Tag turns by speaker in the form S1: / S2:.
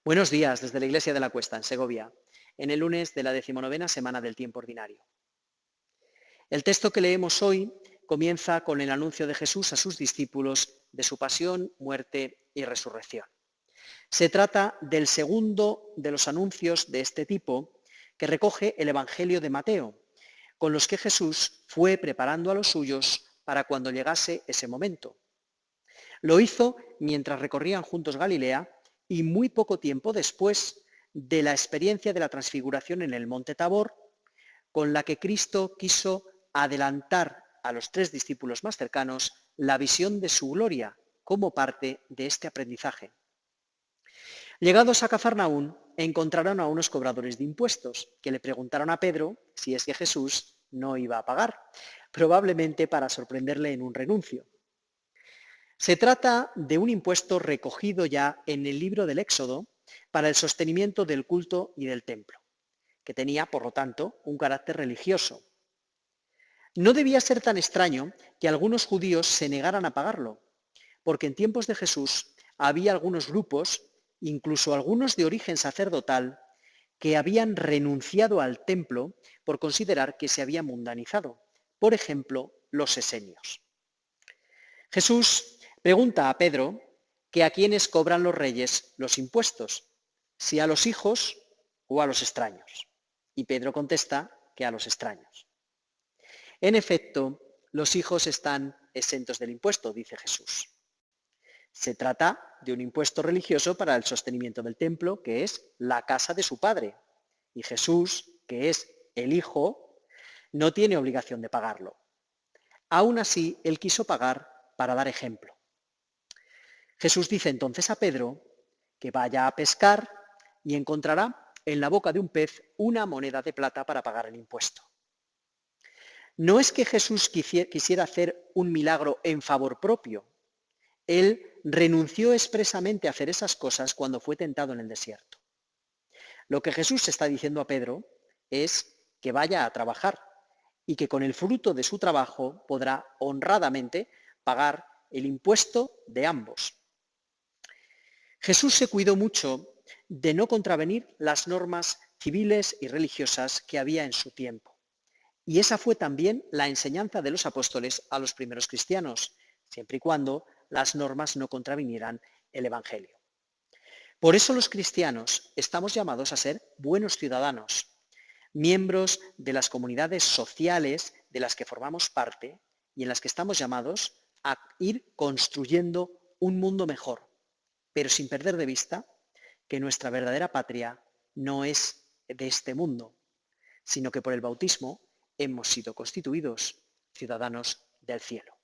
S1: Buenos días desde la Iglesia de la Cuesta, en Segovia, en el lunes de la 19ª semana del tiempo ordinario. El texto que leemos hoy comienza con el anuncio de Jesús a sus discípulos de su pasión, muerte y resurrección. Se trata del segundo de los anuncios de este tipo que recoge el Evangelio de Mateo, con los que Jesús fue preparando a los suyos para cuando llegase ese momento. Lo hizo mientras recorrían juntos Galilea y muy poco tiempo después de la experiencia de la transfiguración en el monte Tabor, con la que Cristo quiso adelantar a los tres discípulos más cercanos la visión de su gloria como parte de este aprendizaje. Llegados a Cafarnaún, encontraron a unos cobradores de impuestos que le preguntaron a Pedro si es que Jesús no iba a pagar, probablemente para sorprenderle en un renuncio. Se trata de un impuesto recogido ya en el libro del Éxodo para el sostenimiento del culto y del templo, que tenía, por lo tanto, un carácter religioso. No debía ser tan extraño que algunos judíos se negaran a pagarlo, porque en tiempos de Jesús había algunos grupos, incluso algunos de origen sacerdotal, que habían renunciado al templo por considerar que se había mundanizado. Por ejemplo, los esenios. Jesús pregunta a Pedro que a quiénes cobran los reyes los impuestos, si a los hijos o a los extraños. Y Pedro contesta que a los extraños. En efecto, los hijos están exentos del impuesto, dice Jesús. Se trata de un impuesto religioso para el sostenimiento del templo, que es la casa de su padre. Y Jesús, que es el Hijo, no tiene obligación de pagarlo. Aún así, él quiso pagar para dar ejemplo. Jesús dice entonces a Pedro que vaya a pescar y encontrará en la boca de un pez una moneda de plata para pagar el impuesto. No es que Jesús quisiera hacer un milagro en favor propio. Él renunció expresamente a hacer esas cosas cuando fue tentado en el desierto. Lo que Jesús está diciendo a Pedro es que vaya a trabajar y que con el fruto de su trabajo podrá honradamente pagar el impuesto de ambos. Jesús se cuidó mucho de no contravenir las normas civiles y religiosas que había en su tiempo. Y esa fue también la enseñanza de los apóstoles a los primeros cristianos, siempre y cuando las normas no contravinieran el Evangelio. Por eso los cristianos estamos llamados a ser buenos ciudadanos, miembros de las comunidades sociales de las que formamos parte y en las que estamos llamados a ir construyendo un mundo mejor, pero sin perder de vista que nuestra verdadera patria no es de este mundo, sino que por el bautismo hemos sido constituidos ciudadanos del cielo.